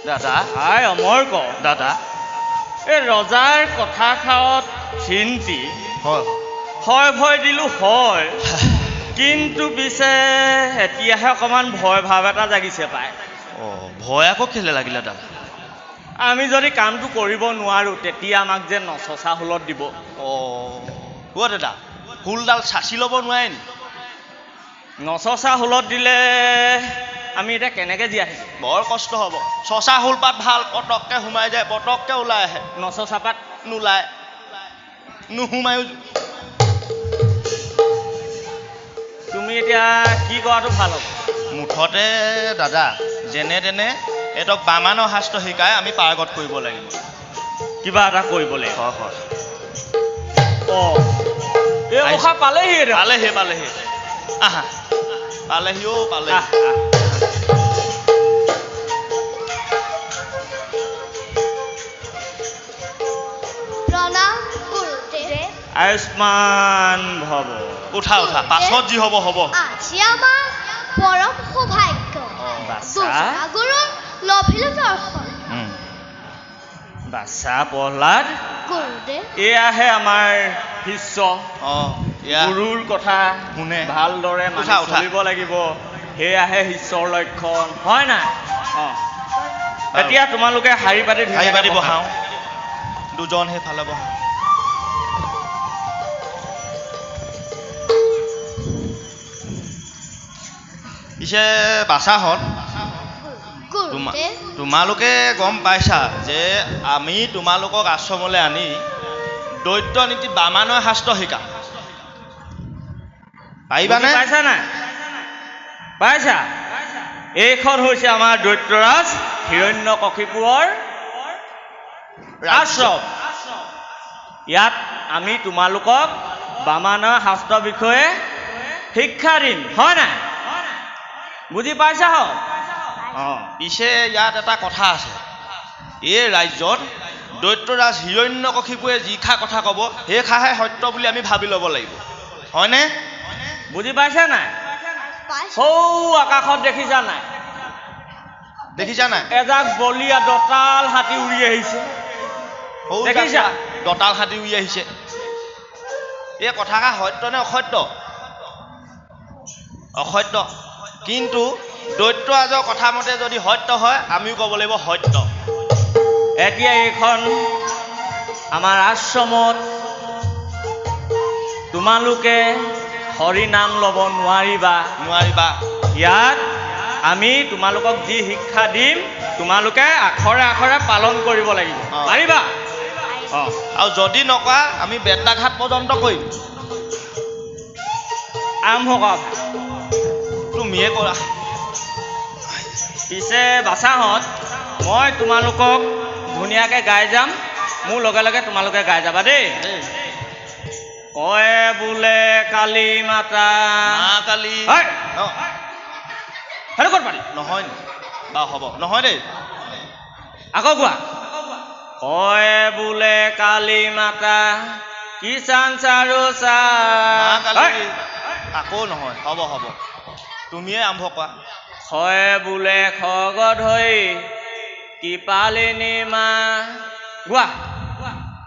দাদা আই অমৰ ক দাদা এই ৰজাৰ কথা খাৱত চিন্তি হয় হয় ভয় দিলো হয় কিন্তু পিছে এতিয়াহে অকণমান ভয় ভাৱ এটা জাগিছে পায় ভয় আকৌ কেলে লাগিলে দাদা আমি যদি কামটো কৰিব নোৱাৰো তেতিয়া আমাক যে নচচা হুলত দিব দাদা হুলডাল চাচি ল'ব নোৱাৰে নি নচচা হুলত দিলে আমি এতিয়া কেনেকে জীয়াই থাকিম বৰ কষ্ট হ'ব চচা হুলপাত ভাল পটককে সোমাই যায় পটককে ওলাই আহে নচচা পাত নোলায় নোসোমায়ো তুমি এতিয়া কি কৰাটো ভাল হ'ব মুঠতে দাদা যেনে তেনে এইটোক বামানৰ শাস্ত্ৰ শিকাই আমি পাৰ্গত কৰিব লাগিব কিবা এটা কৰিব লাগিব হয় এই অখা পালেহি পালেহি আহা পালেহি পালে আয়ুষ্মান ভৱ উঠা পাছত যি হ'ব আজি আমাৰ পৰম সৌভাগ্য গুৰুৰ লভিলো দৰ্শন বাচ্চা প্ৰহ্লাদ গুৰুদেৱ এয়াহে আমাৰ শিষ্য গুৰুৰ কথা শুনে ভালদৰে মানি চলিব লাগিব সেয়াহে শিষ্যৰ লক্ষণ হয় নাই এতিয়া তোমালোকে শাৰী পাতি বহাওঁ দুজন সেইফালে বহাওঁ পিছে বাছাহঁত তোমালোকে গম পাইছা যে আমি তোমালোকক আশ্ৰমলৈ আনি দৈত্য নীতি বামানৰ শাস্ত্ৰ শিকাম পাৰিবানে পাইছা নাই পাইছা এইখন হৈছে আমাৰ দৈত্যৰাজ হিৰণ্যকশিপুৰৰ আশ্ৰম ইয়াত আমি তোমালোকক বামানৰ শাস্ত্ৰৰ বিষয়ে শিক্ষা দিম হয় নাই বুজি পাইছা পিছে ইয়াত এটা কথা আছে এই ৰাজ্যত দৈত্যৰাজ হিৰণ্যকশিপুৰে যিষা কথা ক'ব সেইষাৰহে সত্য বুলি আমি ভাবি ল'ব লাগিব হয়নে বুজি পাইছা নাই সৌ আকাশত দেখিছা নাই এজাক বলীয়া দঁতাল হাতী উৰি আহিছে দেখিছা দঁতাল হাতী উৰি আহিছে এই কথাষাৰ সত্য নে অসত্য কিন্তু দৈত্যৰাজৰ কথা মতে যদি সত্য হয় আমিও ক'ব লাগিব সত্য এতিয়া এইখন আমাৰ আশ্ৰমত তোমালোকে হৰি নাম ল'ব নোৱাৰিবা ইয়াত আমি তোমালোকক যি শিক্ষা দিম তোমালোকে আখৰে আখৰে পালন কৰিব লাগিব পাৰিবা আৰু যদি নকৰা আমি বেত্ৰাঘাত পৰ্যন্ত কৰিম আৰম্ভ কৰা তুমিয়ে কৰা পিছে বাছাহঁত মই তোমালোকক ধুনীয়াকৈ গাই যাম মোৰ লগে লগে তোমালোকে গাই যাবা দেই কয় বোলে কালী মাতা কালী সেইটো ক'ত পালি নহয় হ'ব নহয় দেই আকৌ কোৱা কয় বোলে কালী মাতা কিষাণ চাৰু চা আকৌ নহয় হ'ব তুমিয়ে আৰম্ভ কৰা হয় বোলে খগধৈ কৃপালিনী মা গোৱা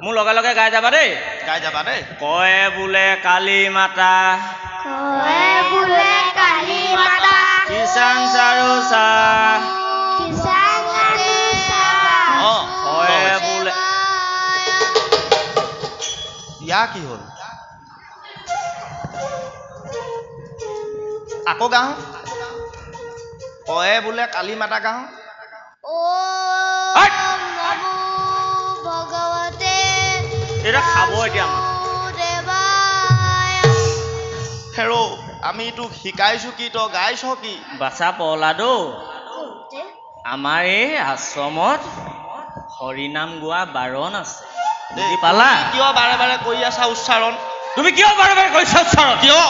মোৰ লগে লগে গাই যাবা দেই কয় বোলে কালী মাতা কিষাণ চাৰু চা হয় বোলে ইয়াৰ কি হ'ল আকৌ গাওঁ কয় বোলে কালী মাতা গাওঁ ভগৱতে এটা খাব এতিয়া হেৰ' আমি তোক শিকাইছো কি তই গাইছ কি বাছা প্ৰহ্লাদ আমাৰ এই আশ্ৰমত হৰিনাম গোৱা বাৰণ আছে বুজি পালা কিয় বাৰে বাৰে কৰি আছা উচ্চাৰণ তুমি কিয় বাৰে বাৰে কৰিছা উচ্চাৰণ কিয়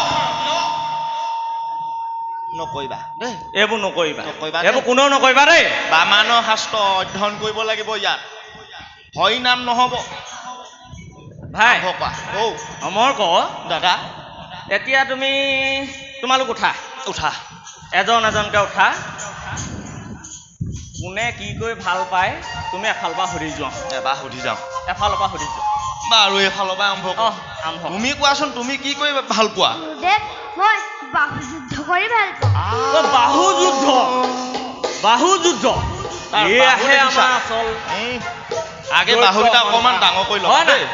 নকৰিবা দেই এইবোৰ নকৰিবা এইবোৰ কোনেও নকৰিবা দেই বামানৰ শাস্ত্ৰ অধ্যয়ন কৰিব লাগিব ইয়াত হৰি নাম নহ'ব ভাই অমৰ ক দাদা এতিয়া তোমালোক উঠা এজন এজনকে উঠা কোনে কি কৰি ভাল পায় তুমি এফালৰ পৰা সুধি যোৱা এবাৰ সুধি যাওঁ এফালৰ পৰা সুধি যোৱা বাৰু এইফালৰ পৰা আৰম্ভ অহ আৰম্ভ তুমি কোৱাচোন তুমি কি কৰি ভাল পোৱা গুৰুদেৱ মই বাহু যুদ্ধ কৰি ভাল পাওঁ বাহু যুদ্ধ বাহু যুদ্ধ তাৰ এই বাহু আহে দেখিছা? আমাৰ আচল আগে বাহুকেইটা অকণমান ডাঙৰ কৰি ল'বা হয় নাই? দেই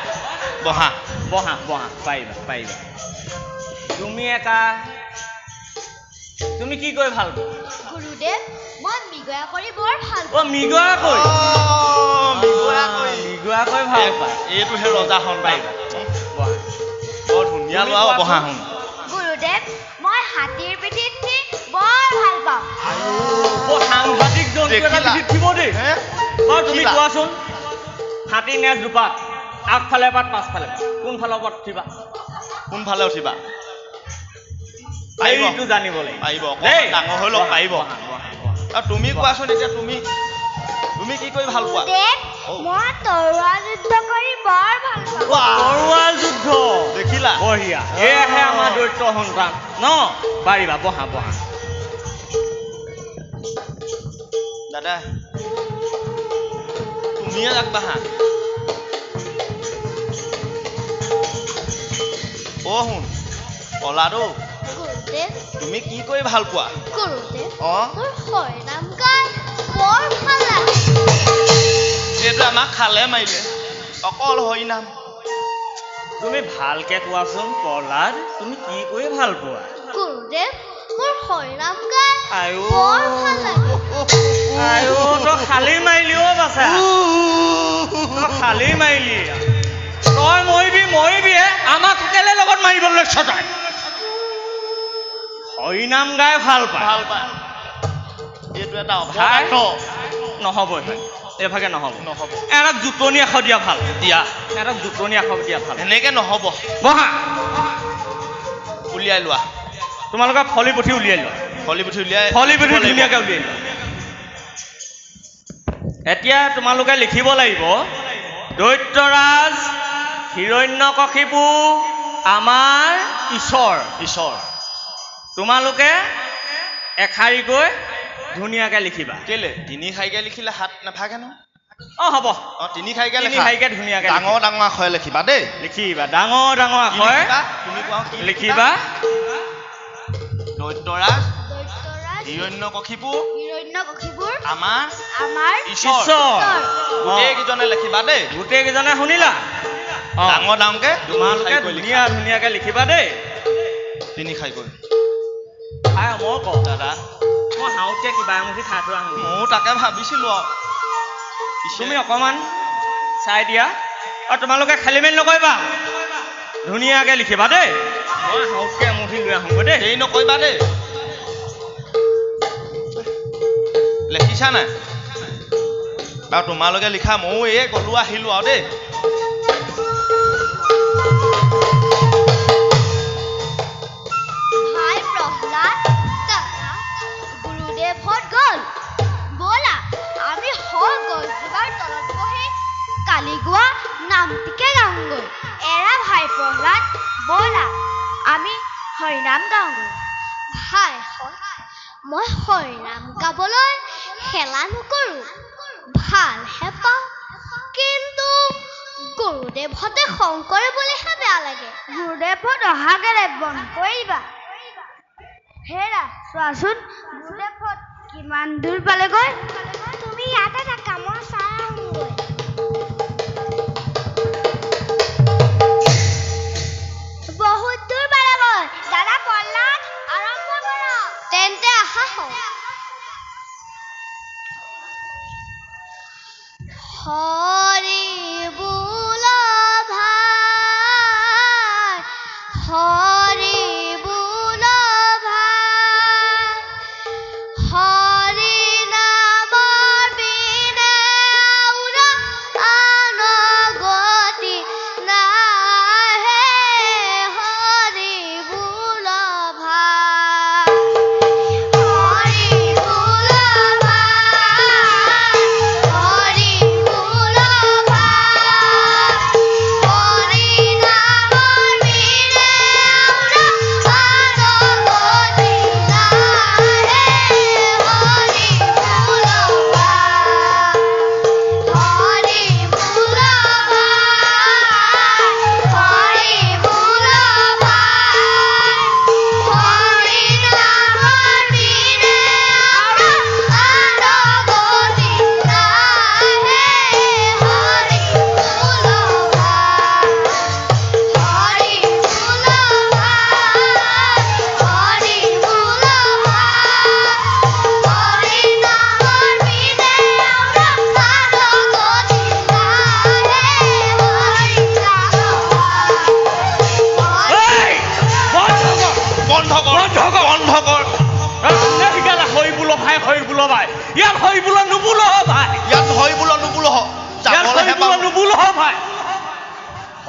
বহা বহা বহা পাৰিবা পাৰিবা তুমি এটা তুমি কি কৰি ভাল পোৱা গুৰুদেৱ মই মৃগয়া কৰি বৰ ভাল পাওঁ অ মৃগয়া কৰি মিগোৱা কৰি মৃগয়া কৰি ভাল পায় এইটোহে ৰজা সন্তান বহা বৰ ধুনীয়া ল'ৰা আৰু বহা শুন গুৰুদেৱ মই হাতীৰ পিঠিত উঠি বৰ ভাল পাওঁ বৰ সাংঘাতিক জন্তু এটা দেখিলা? পিঠিত থিব দেই হে? বাৰু তুমি দেখিলা? কোৱাচোন হাতী নেজ দুপাত আগফালে পাত পাছফালে পাত কোনফালৰ পৰা উঠিবা কোনফালে উঠিবা পাৰিব এইটো জানিব লাগিব পাৰিব দেই অকণমান ডাঙৰ হৈ লওক বহা, পাৰিব বহা, বহা, বহা। আৰু তুমি কোৱাচোন এতিয়া তুমি কি কৰি ভাল পোৱা গুৰুদেৱ অ। মই তৰোৱাল যুদ্ধ কৰি বৰ ভাল পাওঁ তৰোৱাল যুদ্ধ দেখিলা বঢ়িয়া এয়াহে আমাৰ দৈত্য সন্তান ন পাৰিবা বহা বহা দাদা তুমিয়ে আগবাঢ়া অ শুন কলাদো গুৰুদেৱ তুমি কি কৰি ভাল পোৱা গুৰুদেৱ অ মোৰ হৰিনাম গাই বৰ ভাল লাগে এইটো আমাক খালে মাৰিলে অকল হৰিনাম তুমি ভালকে কোৱাচোন প্ৰহ্লাদ তুমি কি কৰি ভাল পোৱা গুৰুদেৱ মোৰ হৰিনাম গাই আয়ো বৰ ভাল লাগে আয়ো তই খালি মাৰিলি অ বাছা তই খালি মাৰিলি তই মৰিবি আমাক কেলে লগত মাৰিবলৈ তই হৰিনাম গাই ভাল পায় ভাল পায় এইটো এটা ভাই অপৰাধ নহ'ব এইভাগে নহ'ব নহ'ব এটাক জোটনি আখৰ দিয়া ভাল দিয়া এটাক জোটনি আখৰ দিয়া ভাল এনেকে নহ'ব বহা উলিয়াই লোৱা তোমালোকে ফলি পুঠি উলিয়াই লোৱা ফলি পুঠি উলিয়াই ফলি পুঠি দিব লাগিব। ধুনীয়াকৈ উলিয়াই লোৱা এতিয়া তোমালোকে লিখিব লাগিব দৈত্যৰাজ হিৰণ্যকশিপু আমাৰ ঈশ্বৰ ঈশ্বৰ তোমালোকে এশাৰীকৈ ধুনীয়াকৈ লিখিবা কেলে তিনি শাৰীকে লিখিলে হাত নাভাগে নহয় অঁ হ'ব অ তিনি শাৰীকে তিনি লেখা শাৰীকে ধুনীয়াকৈ ডাঙৰ ডাঙৰ আখৰে লিখিবা দেই লিখিবা ডাঙৰ ডাঙৰ কি আখৰে লিখিবা? তুমি কোৱা কি লিখিবা দৈত্যৰাজ দৈত্যৰাজ হিৰণ্যকশিপু হিৰণ্যকশিপুৰ আমাৰ আমাৰ ঈশ্বৰ ঈশ্বৰ গোটেইকেইজনে লিখিবা দেই গোটেইকেইজনে শুনিলা অঁ ডাঙৰ ডাঙৰকে তোমালোকে ধুনীয়া ধুনীয়াকৈ লিখিবা দেই তিনি শাৰীকৈ খাই মই কওঁ দাদা মই হাওঁতকৈ কিবা এমুঠি খাই থৈ আহোঁ ময়ো তাকে ভাবিছিলো আৰু তুমি অকণমান চাই দিয়া আৰু তোমালোকে খেলি মেলি নকৰিবা ধুনীয়াকৈ লিখিবা দেই মই হাওঁতকৈ এমুঠি লৈ আহোঁগৈ দেই দেৰি নকৰিবা দেই লিখিছা নাই আৰু তোমালোকে লিখা ময়ো এই গলো আহিলো আৰু দেই ভাই প্ৰহ্লাদ দাদা গুৰুদেৱহঁত গ'ল ব'লা আমি গছজোপাৰ তলত বহি কালি গোৱা নামটিকে গাওঁগৈ এৰা ভাই প্ৰহ্লাদ ব'লা আমি হৰিনাম গাওঁগৈ ভাই মই হৰিনাম গাবলৈ হেলা নকৰোঁ ভালহে পাওঁ কিন্তু গুৰুদেৱহঁতে খং কৰে বুলিহে বেয়া লাগে গুৰুদেৱহঁত অহাগেলে বন্ধ কৰিবা হেৰা চোৱাচোন গুৰুদেৱহঁত কিমান দূৰ পালেগৈ তুমি ইয়াতে থাকা মই চাই আহোঁগৈ বহুত দূৰ পালেগৈ দাদা প্ৰহ্লাদ আৰম্ভ কৰক তেন্তে আহা হওক হৰি বোল ভাই হৰি বোল ভাই হৰি নামৰ বিনে আন গতি নাই হে হৰি বোল ভাই হৰি বোল ভাই হৰি বোল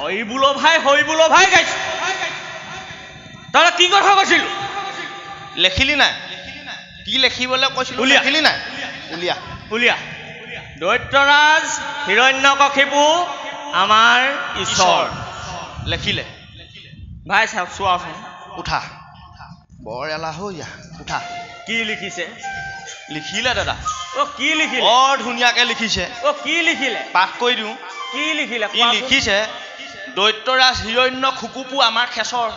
হৈ বোলো ভাই গাইছ তই কি কথা কৈছিল লেখিলি নাই কি লেখিবলৈ কৈছিলো উলিয়া। লেখিলি নাই উলিয়া উলিয়া দৈত্যৰাজ হিৰণ্যকশিপু আমাৰ ঈশ্বৰ লেখিলে ভাই চোৱাচোন উঠা বৰ এলাহ ইয়া উঠা কি লিখিছে লিখিলে দাদা কি লিখিলে বৰ ধুনীয়াকে লিখিছে কি লিখিলে পাঠ কৰি দিওঁ কি লিখিলে ই লিখিছে দৈত্যৰাজ হিৰণ্য খুকুপু আমাৰ খেচৰ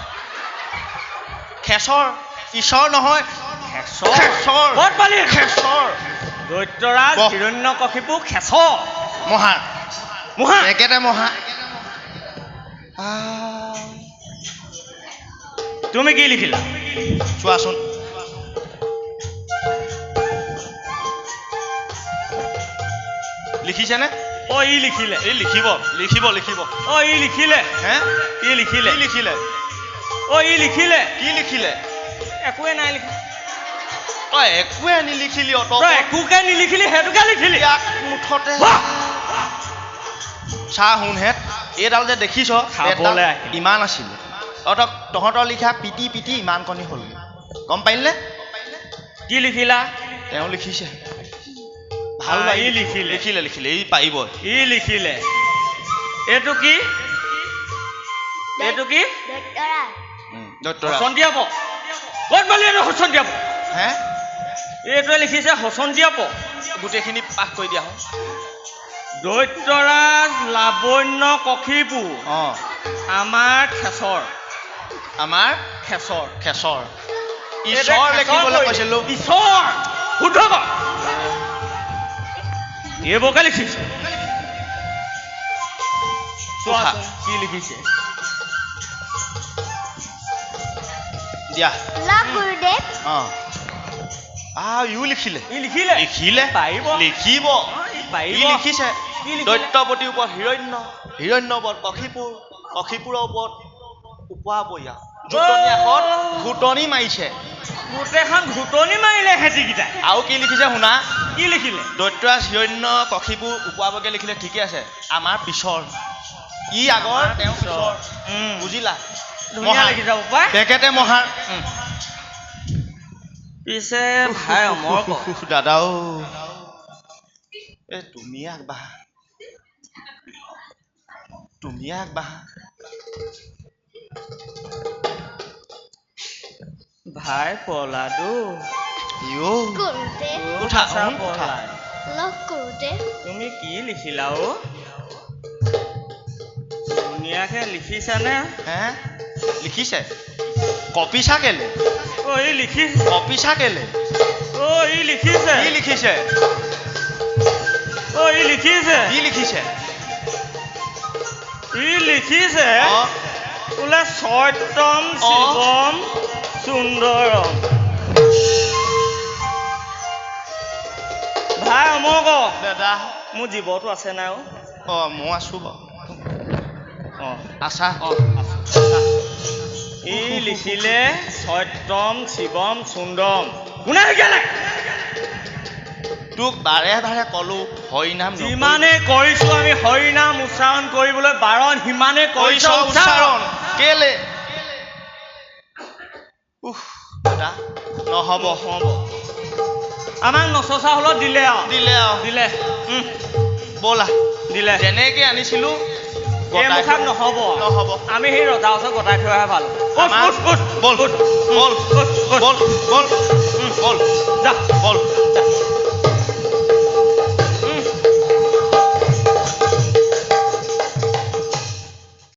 খেচৰ ঈশ্বৰ নহয় খেচৰ ক'ত পালি খেচৰ দৈত্যৰাজ বহ। হিৰণ্যকশিপু খেচৰ মহা মহা একেটা মহা তুমি কি লিখিলা চোৱাচোন লিখিছেনে ই লিখিলে এই লিখিব লিখিব লিখিব ই লিখিলে হে ই লিখিলে কি লিখিলে ই লিখিলে কি লিখিলে একোৱে নাই লিখা তই একোৱে নিলিখিলি অত তই একোকে নিলিখিলি সেইটোকে লিখিলি ইয়াক মুঠতে চাহ শুনহেত এইডাল যে দেখিছ খাবলৈ এইডাল আহিল। ইমান আছিলে তহঁতৰ লিখা পিটি পিটি ইমান কণী হ'ল গম পাৰিলে কি লিখিলা তেওঁ লিখিছে ভাল ই লাগিল। লিখিলে। লিখিলে লিখিলে এই পাৰিব ই লিখিলে এইটো কি এইটো কি দৈত্যৰাজ হচন্তীয়া প ক'ত পালি এইটো হচন্তীয়া প হে এইটোৱে লিখিছে হচন্তীয়া প গোটেইখিনি পাঠ কৰি দিয়া হয় দৈত্যৰাজ লাৱণ্য কশিপু অঁ আমাৰ খেচৰ আমাৰ খেচৰ খেচৰ ঈশ্বৰ লিখিবলৈ কৈছিলো ঈশ্বৰ শুদ্ধ কৰ এইবোৰকে লিখিছে চোৱাচোন কি লিখিছে দিয়া লগ গুৰুদেৱ অঁ ইও লিখিলে ই লিখিলে লিখিলে পাৰিব লিখিব ই পাৰিব ই লিখিছে কি লিখিলে? দৈত্যপতিৰ ওপৰত হিৰণ্য ওপৰত কশিপুৰৰ ওপৰত উপয়া জুতনি এখন ঘুটনি মাৰিছে গোটেইখন ঘুটনি মাৰিলে হেঁতিকেইটাই আৰু কি লিখিছে শুনা কি লিখিলে দৈত্যৰাজ হিৰণ্য কশিপু উপোৱাবকে লিখিলে ঠিকে আছে আমাৰ পিছৰ ই আগৰ তেওঁ পিছৰ বুজিলা ধুনীয়া লিখি যাব পাই তেখেতে মহাৰ পিছে ভাই অমৰ ক দাদাও এ তুমি আগবাঢ়া ভাই পলাদো গুৰুদেৱ উঠা, সঁচা উঠা। পলাদ। লগ গুৰুদেৱ তুমি কি লিখিলা ধুনীয়াকে লিখিছানে হে লিখিছে কপিছা কেলে ই লিখিছে কপিছা কেলে ই লিখিছে কি লিখিছে ই লিখিছে কি লিখিছে ই লিখিছে অঁ বোলে সত্যম শিৱম সুন্দৰম ভাই অমৰ ক দাদা মোৰ জীৱটো আছে নাই মই আছো বাৰু অঁ আছা ই লিখিলে সত্যম শিৱম সুন্দৰম কোনে শিকালে তোক বাৰে বাৰে কলো হৰিনাম যিমানে কৰিছো আমি হৰিনাম উচ্চাৰণ কৰিবলৈ বাৰণ সিমানে কৰিছো উচ্চাৰণ কেলে দাদা নহ'ব আমাক নচচা হলত দিলে আৰু দিলে আৰু দিলে ব'লা দিলে যেনেকে আনিছিলো এই মুখাত নহ'ব নহ'ব আমি সেই ৰজা ওচৰত গতাই থৈ অহা ভাল আমাৰ- বল বল বল বল বল যা বল যা